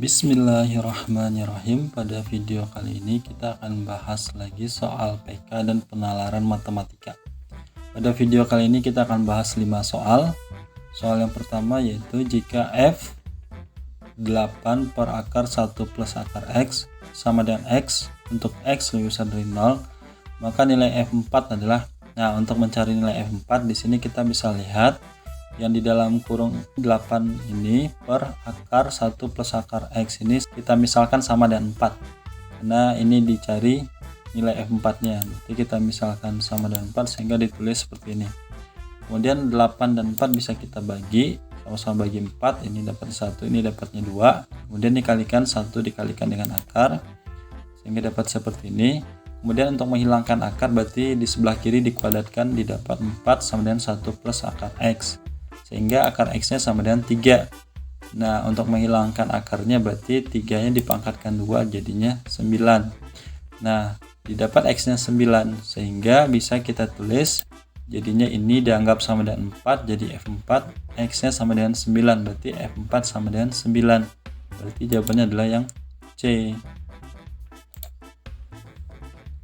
Bismillahirrahmanirrahim. Pada video kali ini kita akan bahas lagi soal PK dan penalaran matematika. Pada video kali ini kita akan bahas 5 soal. Soal yang pertama yaitu jika f 8 per akar 1 plus akar x sama dengan x, untuk x lebih besar dari 0, maka nilai f4 adalah. Nah, untuk mencari nilai f4 di sini kita bisa lihat yang di dalam kurung 8 ini per akar 1 plus akar x ini kita misalkan sama dengan 4, karena ini dicari nilai f4 nya. Jadi kita misalkan sama dengan 4 sehingga ditulis seperti ini. Kemudian 8 dan 4 bisa kita bagi, sama-sama bagi 4, ini dapat 1, ini dapatnya 2, kemudian dikalikan 1 dikalikan dengan akar sehingga dapat seperti ini. Kemudian untuk menghilangkan akar berarti di sebelah kiri dikuadratkan, didapat 4 sama dengan 1 plus akar x, sehingga akar x nya sama dengan 3. Nah, untuk menghilangkan akarnya berarti 3 nya dipangkatkan 2 jadinya 9. Nah, didapat x nya 9 sehingga bisa kita tulis jadinya ini dianggap sama dengan 4, jadi f4 x nya sama dengan 9, berarti f4 sama dengan 9. Berarti jawabannya adalah yang C.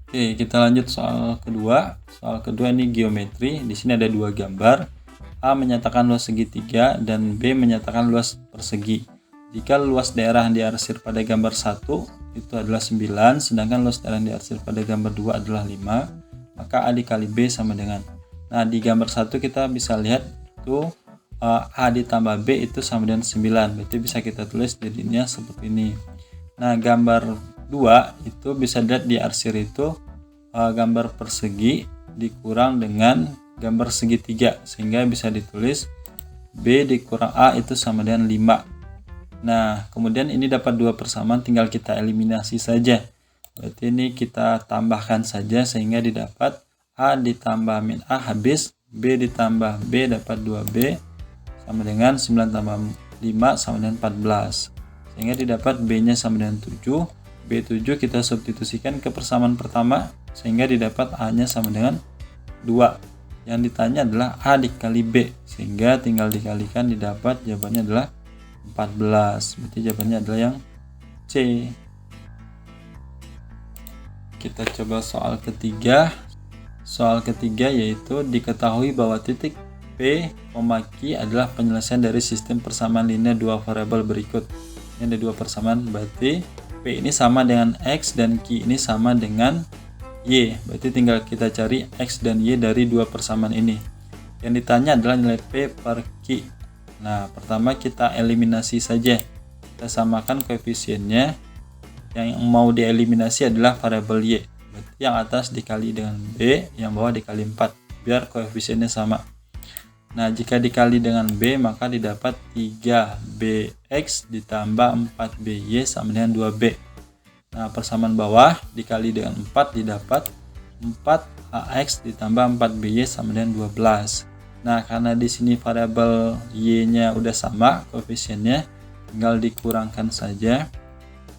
Oke, kita lanjut soal kedua. Soal kedua ini geometri. Di sini ada dua gambar. A menyatakan luas segitiga dan B menyatakan luas persegi. Jika luas daerah yang diarsir pada gambar 1 itu adalah 9, sedangkan luas daerah yang diarsir pada gambar 2 adalah 5, maka A dikali B sama dengan. Nah, di gambar 1 kita bisa lihat itu A ditambah B itu sama dengan 9. Berarti bisa kita tulis jadinya seperti ini. Nah, gambar 2 itu bisa dilihat di arsir itu gambar persegi dikurang dengan gambar segitiga, sehingga bisa ditulis B dikurang A itu sama dengan 5. Nah, kemudian ini dapat dua persamaan, tinggal kita eliminasi saja. Berarti ini kita tambahkan saja sehingga didapat A ditambah min A habis, B ditambah B dapat 2B sama dengan 9 tambah 5 sama dengan 14. Sehingga didapat B nya sama dengan 7. B7 kita substitusikan ke persamaan pertama sehingga didapat A nya sama dengan 2. Yang ditanya adalah A dikali B, sehingga tinggal dikalikan didapat jawabannya adalah 14. Berarti jawabannya adalah yang C. Kita coba soal ketiga. Soal ketiga yaitu diketahui bahwa titik P, Q adalah penyelesaian dari sistem persamaan linear dua variabel berikut. Ini ada dua persamaan, berarti P ini sama dengan X dan Q ini sama dengan Y. Berarti tinggal kita cari X dan Y dari dua persamaan ini. Yang ditanya adalah nilai P per Q. Nah, pertama kita eliminasi saja. Kita samakan koefisiennya. Yang mau dieliminasi adalah variabel Y. Berarti yang atas dikali dengan B, yang bawah dikali 4. Biar koefisiennya sama. Nah, jika dikali dengan B, maka didapat 3BX ditambah 4BY sama dengan 2B. Nah, persamaan bawah dikali dengan 4 didapat 4AX ditambah 4BY sama dengan 12. Nah, karena di sini variabel Y-nya udah sama koefisiennya, tinggal dikurangkan saja.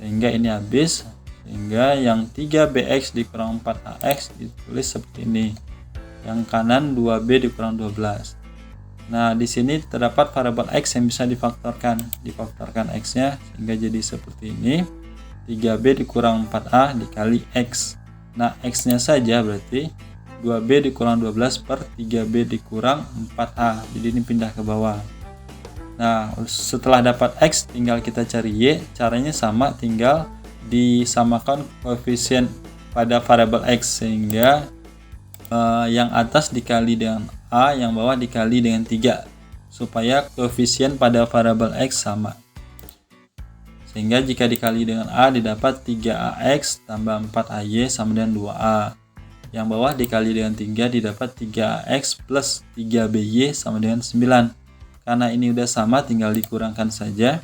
Sehingga ini habis. Sehingga yang 3BX dikurang 4AX ditulis seperti ini. Yang kanan 2B dikurang 12. Nah, di sini terdapat variabel X yang bisa difaktorkan. Difaktorkan X-nya sehingga jadi seperti ini. 3B dikurang 4A dikali X. Nah, X-nya saja berarti 2B dikurang 12 per 3B dikurang 4A. Jadi ini pindah ke bawah. Nah, setelah dapat X tinggal kita cari Y. Caranya sama, tinggal disamakan koefisien pada variabel X. Sehingga yang atas dikali dengan A, yang bawah dikali dengan 3 supaya koefisien pada variabel X sama. Sehingga jika dikali dengan A didapat 3AX tambah 4AY sama dengan 2A. Yang bawah dikali dengan 3 didapat 3AX plus 3BY sama dengan 9. Karena ini udah sama tinggal dikurangkan saja.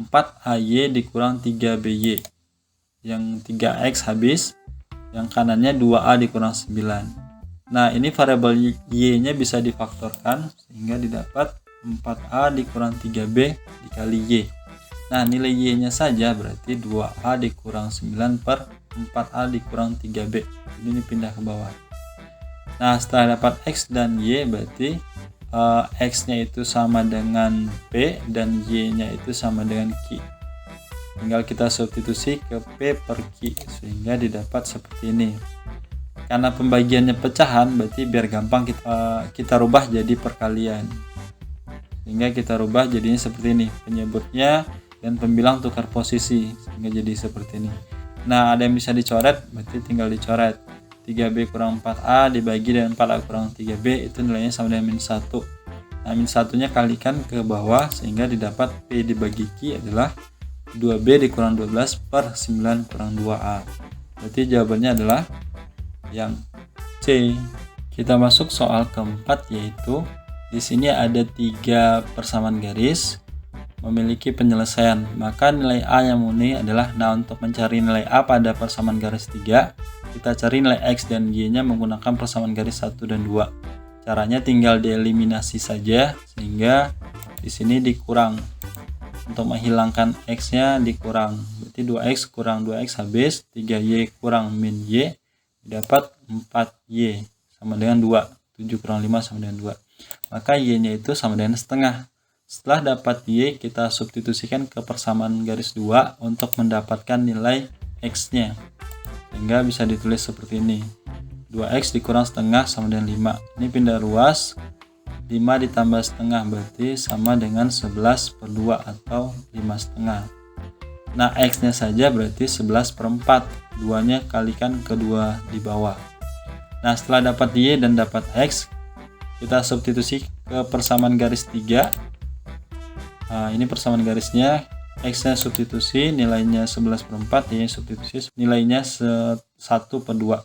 4AY dikurang 3BY. Yang 3X habis. Yang kanannya 2A dikurang 9. Nah, ini variabel Y-nya bisa difaktorkan sehingga didapat 4A dikurang 3B dikali Y. Nah, nilai Y-nya saja berarti 2A dikurang 9 per 4A dikurang 3B. Jadi ini pindah ke bawah. Nah, setelah dapat X dan Y berarti X-nya itu sama dengan P dan Y-nya itu sama dengan Q. tinggal kita substitusi ke P per Q sehingga didapat seperti ini. Karena pembagiannya pecahan, berarti biar gampang kita rubah jadi perkalian, sehingga kita rubah jadinya seperti ini, penyebutnya dan pembilang tukar posisi sehingga jadi seperti ini. Nah, ada yang bisa dicoret, berarti tinggal dicoret. 3B kurang 4A dibagi dengan 4A kurang 3B itu nilainya sama dengan min 1. Nah, min 1-nya kalikan ke bawah sehingga didapat P dibagi Q adalah 2B dikurang 12 per 9 kurang 2A. Berarti jawabannya adalah yang C. Kita masuk soal keempat, yaitu di sini ada 3 persamaan garis memiliki penyelesaian. Maka nilai A yang murni adalah, nah untuk mencari nilai A pada persamaan garis 3, kita cari nilai X dan Y-nya menggunakan persamaan garis 1 dan 2. Caranya tinggal dieliminasi saja, sehingga di sini dikurang. Untuk menghilangkan X-nya dikurang. Berarti 2X kurang 2X habis, 3Y kurang min Y, dapat 4Y sama dengan 2. 7 kurang 5 sama dengan 2. Maka Y-nya itu sama dengan setengah. Setelah dapat Y, kita substitusikan ke persamaan garis 2 untuk mendapatkan nilai X-nya. Sehingga bisa ditulis seperti ini. 2X dikurang setengah sama dengan 5. Ini pindah ruas. 5 ditambah setengah berarti sama dengan 11 per 2 atau 5 setengah. Nah, X-nya saja berarti 11 per 4. 2-nya kalikan ke 2 di bawah. Nah, setelah dapat Y dan dapat X, kita substitusi ke persamaan garis 3. Nah, ini persamaan garisnya. X-nya substitusi, nilainya 11 per 4. Y-nya substitusi, nilainya 1 per 2.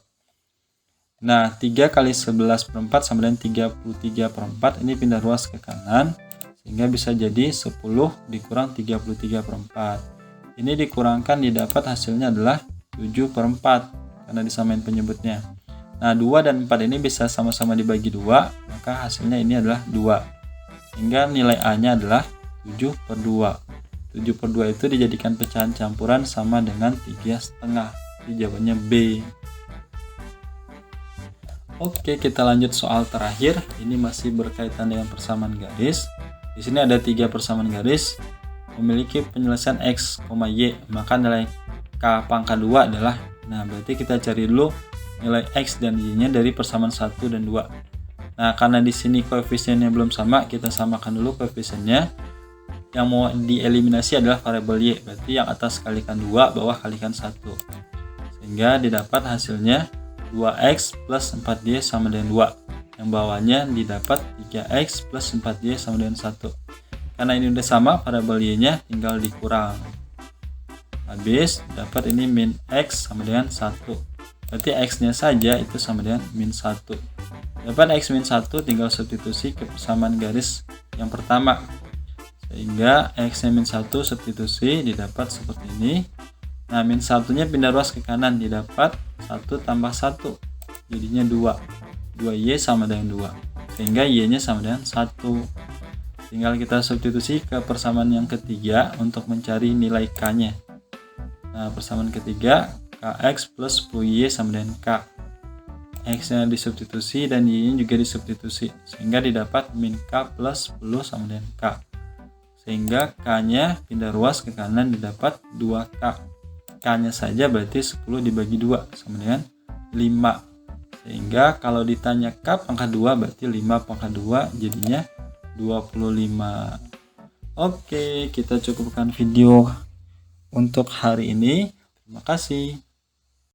Nah, 3 kali 11 per 4 sama dengan 33 per 4. Ini pindah ruas ke kanan, sehingga bisa jadi 10 dikurang 33 per 4. Ini dikurangkan, didapat hasilnya adalah 7 per 4, karena disamain penyebutnya. Nah, 2 dan 4 ini bisa sama-sama dibagi 2, maka hasilnya ini adalah 2. Sehingga nilai A-nya adalah 7 per 2. 7 per 2 itu dijadikan pecahan campuran sama dengan 3,5. Jadi jawabannya B. Oke, kita lanjut soal terakhir. Ini masih berkaitan dengan persamaan garis. Di sini ada 3 persamaan garis memiliki penyelesaian X, Y. Maka nilai K pangkat 2 adalah, nah berarti kita cari dulu nilai X dan Y-nya dari persamaan 1 dan 2. Nah, karena di sini koefisiennya belum sama, kita samakan dulu koefisiennya. Yang mau dieliminasi adalah variabel Y, berarti yang atas kalikan 2, bawah kalikan 1. Sehingga didapat hasilnya 2X plus 4Y sama dengan 2. Yang bawahnya didapat 3X plus 4Y sama dengan 1. Karena ini udah sama, variabel Y-nya tinggal dikurang. Habis, dapat ini min X sama dengan 1. Berarti X-nya saja itu sama dengan min 1. Dapat X min 1, tinggal substitusi ke persamaan garis yang pertama. Sehingga X-nya min 1 substitusi, didapat seperti ini. Nah, min 1-nya pindah ruas ke kanan, didapat 1 tambah 1. Jadinya 2. 2Y sama dengan 2. Sehingga Y-nya sama dengan 1. Tinggal kita substitusi ke persamaan yang ketiga untuk mencari nilai K-nya. Nah, persamaan ketiga, Kx plus 10Y sama dengan K. X-nya disubstitusi dan Y-nya juga disubstitusi. Sehingga didapat min K plus 10 sama dengan K. Sehingga K-nya pindah ruas ke kanan, didapat 2K. K-nya saja berarti 10 dibagi 2 sama dengan 5. Sehingga kalau ditanya K pangkat 2 berarti 5 pangkat 2 jadinya 25. Oke, kita cukupkan video untuk hari ini. Terima kasih.